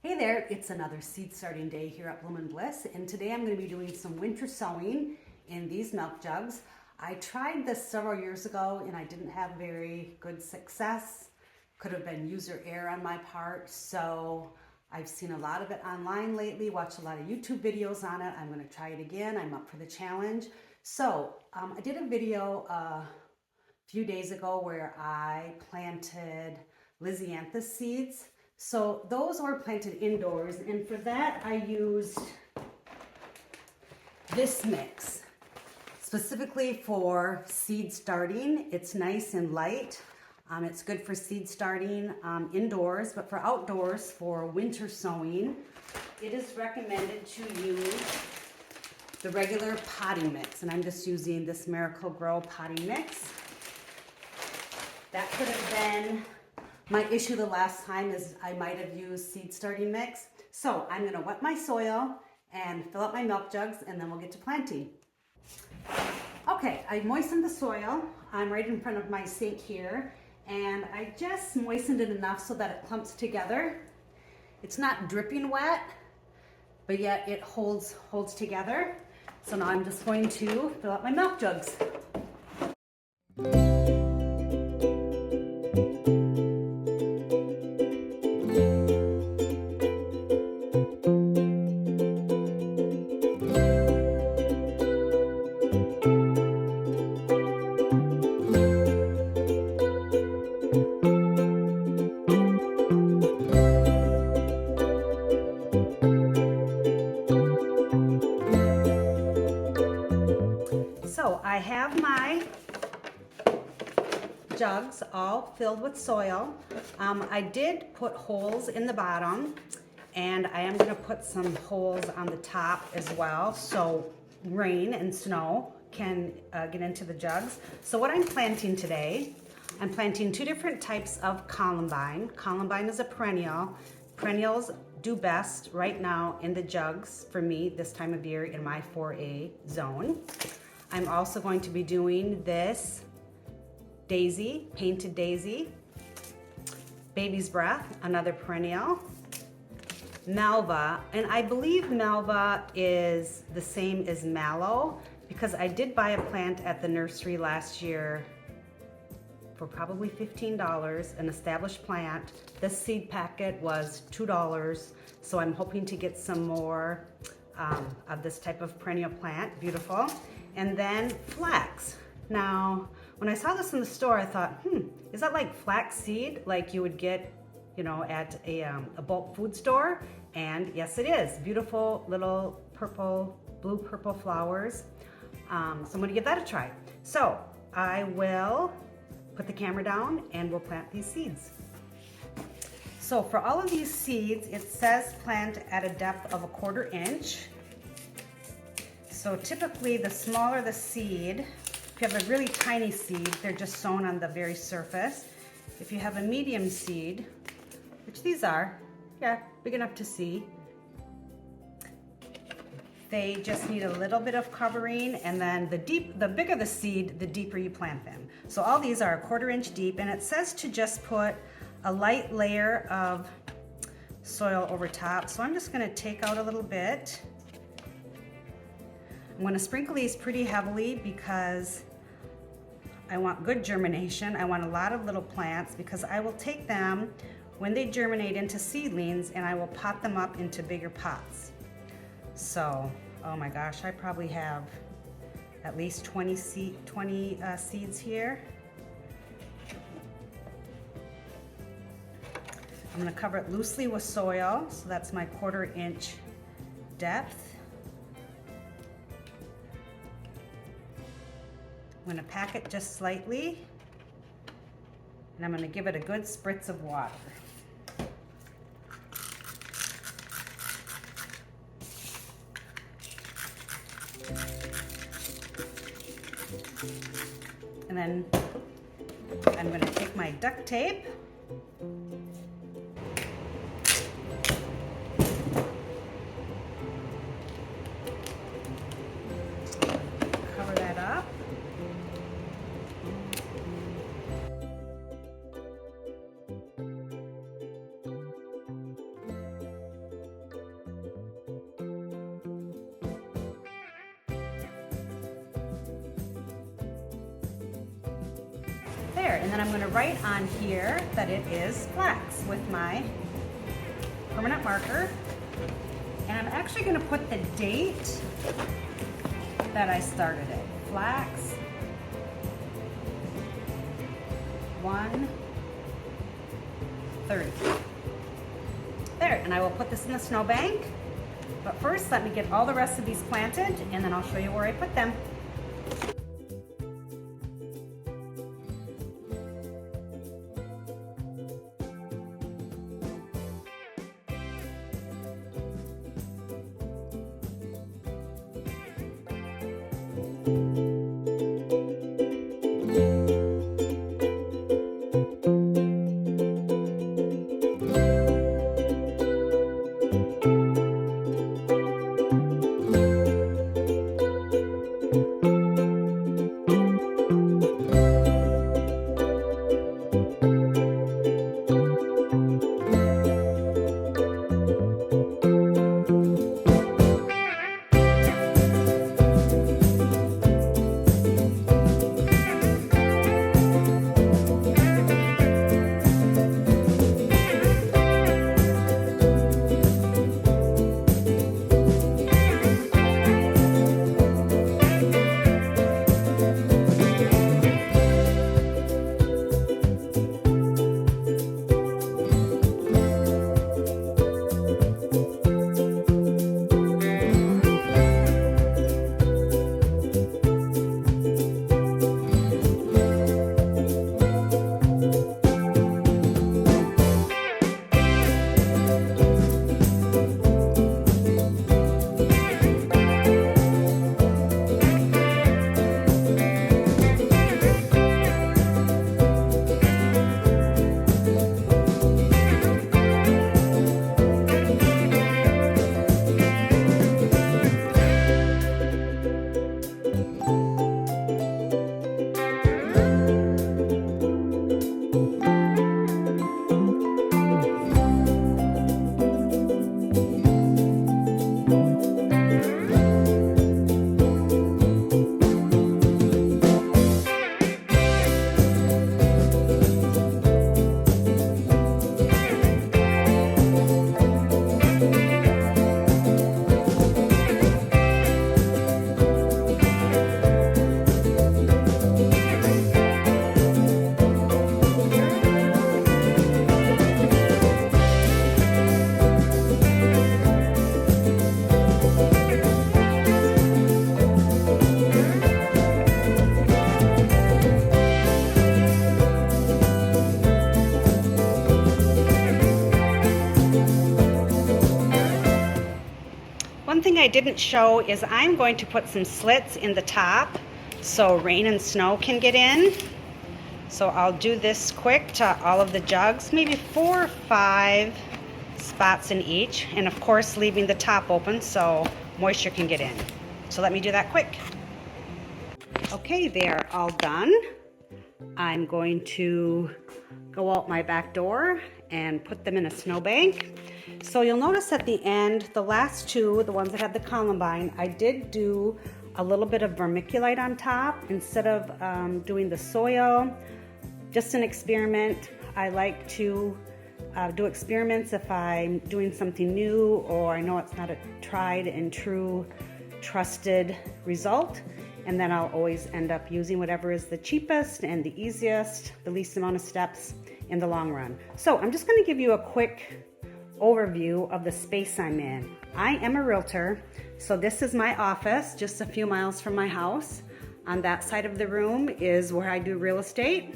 Hey there, it's another seed starting day here at Bloom Bliss, and today I'm going to be doing some winter sowing in these milk jugs. I tried this several years ago and I didn't have very good success. Could have been user error on my part, so I've seen a lot of it online lately, watched a lot of YouTube videos on it. I'm going to try it again. I'm up for the challenge. So I did a video a few days ago where I planted Lysianthus seeds. So those were planted indoors, and for that I used this mix specifically for seed starting. It's nice and light. It's good for seed starting indoors, but for outdoors, for winter sowing, it is recommended to use the regular potting mix, and I'm just using this Miracle-Gro potting mix. That could have been my issue the last time, is I might have used seed starting mix. So I'm gonna wet my soil and fill up my milk jugs, and then we'll get to planting. Okay, I moistened the soil. I'm right in front of my sink here, and I just moistened it enough so that it clumps together. It's not dripping wet, but yet it holds together. So now I'm just going to fill up my milk jugs. So I have my jugs all filled with soil. I did put holes in the bottom, and I am going to put some holes on the top as well, so rain and snow can get into the jugs. So what I'm planting today, I'm planting two different types of Columbine. Columbine is a perennial. Perennials do best right now in the jugs for me this time of year in my 4A zone. I'm also going to be doing this daisy, painted daisy, baby's breath, another perennial, Malva, and I believe Malva is the same as Mallow, because I did buy a plant at the nursery last year for probably $15, an established plant. This seed packet was $2, so I'm hoping to get some more of this type of perennial plant. Beautiful. And then flax. Now, when I saw this in the store, I thought, is that like flax seed like you would get, you know, at a bulk food store? And yes, it is. Beautiful little purple, blue purple flowers. So I'm gonna give that a try. So I will put the camera down and we'll plant these seeds. So for all of these seeds, it says plant at a depth of 1/4 inch. So typically, the smaller the seed, if you have a really tiny seed, they're just sown on the very surface. If you have a medium seed, which these are, yeah, big enough to see, they just need a little bit of covering, and then the bigger the seed, the deeper you plant them. So all these are 1/4 inch deep, and it says to just put a light layer of soil over top. So I'm just gonna take out a little bit. I'm going to sprinkle these pretty heavily because I want good germination. I want a lot of little plants, because I will take them when they germinate into seedlings and I will pot them up into bigger pots. So, oh my gosh, I probably have at least 20 seeds here. I'm going to cover it loosely with soil, so that's my 1/4 inch depth. I'm going to pack it just slightly, and I'm going to give it a good spritz of water. And then I'm going to take my duct tape cover that up. there. And then I'm gonna write on here that it is flax with my permanent marker. And I'm actually gonna put the date that I started it. Flax 1/30. There, and I will put this in the snowbank. But first, let me get all the rest of these planted, and then I'll show you where I put them. One thing I didn't show is I'm going to put some slits in the top so rain and snow can get in. So I'll do this quick to all of the jugs, maybe 4 or 5 spots in each, and of course leaving the top open so moisture can get in. So let me do that quick. Okay, they are all done. I'm going to go out my back door and put them in a snowbank. So you'll notice at the end, the last two, the ones that had the Columbine, I did do a little bit of vermiculite on top instead of doing the soil. Just an experiment. I like to do experiments if I'm doing something new or I know it's not a tried and true trusted result, and then I'll always end up using whatever is the cheapest and the easiest, the least amount of steps in the long run. So I'm just going to give you a quick overview of the space I'm in. I am a realtor, so this is my office just a few miles from my house. On that side of the room is where I do real estate,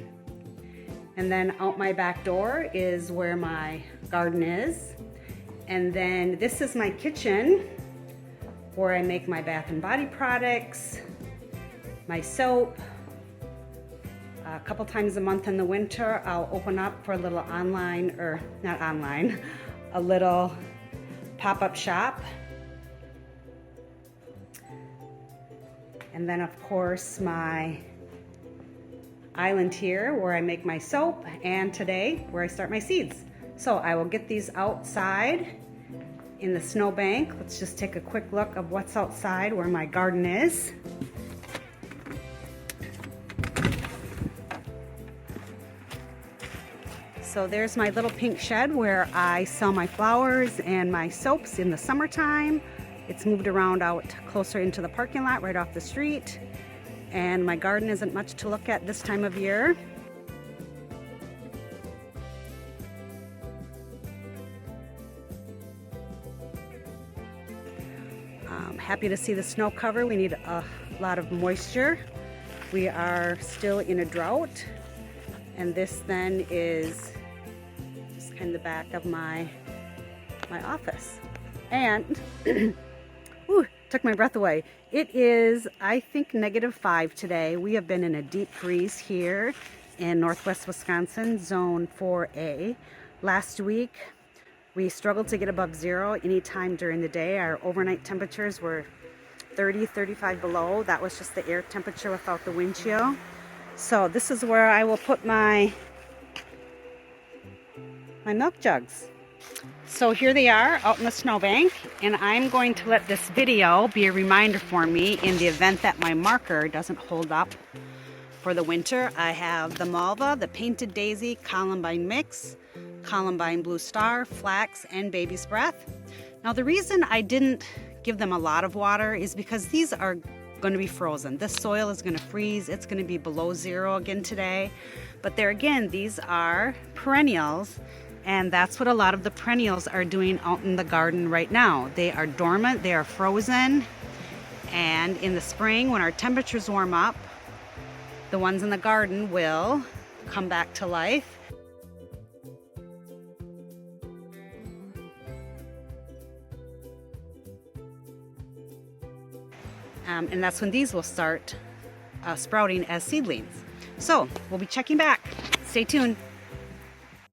and then out my back door is where my garden is, and then this is my kitchen where I make my bath and body products, my soap. A couple times a month in the winter I'll open up for a little online, or not online, a little pop-up shop. And then of course my island here where I make my soap, and today where I start my seeds. So I will get these outside in the snowbank. Let's just take a quick look of what's outside where my garden is. So there's my little pink shed where I sell my flowers and my soaps in the summertime. It's moved around out closer into the parking lot right off the street. And my garden isn't much to look at this time of year. Happy to see the snow cover. We need a lot of moisture. We are still in a drought. And this then is just kind of the back of my office. And ooh, took my breath away. It is, I think, -5 today. We have been in a deep freeze here in northwest Wisconsin, zone 4A. Last week, we struggled to get above 0 anytime during the day. Our overnight temperatures were 30, 35 below. That was just the air temperature without the wind chill. So this is where I will put my milk jugs. So here they are out in the snowbank, and I'm going to let this video be a reminder for me in the event that my marker doesn't hold up for the winter. I have the Malva, the Painted Daisy, Columbine Mix, Columbine Blue Star, Flax, and Baby's Breath. Now the reason I didn't give them a lot of water is because these are going to be frozen. This soil is going to freeze. It's going to be below 0 again today. But there again, these are perennials, and that's what a lot of the perennials are doing out in the garden right now. They are dormant, they are frozen, and in the spring when our temperatures warm up, the ones in the garden will come back to life. And that's when these will start sprouting as seedlings. So we'll be checking back. Stay tuned.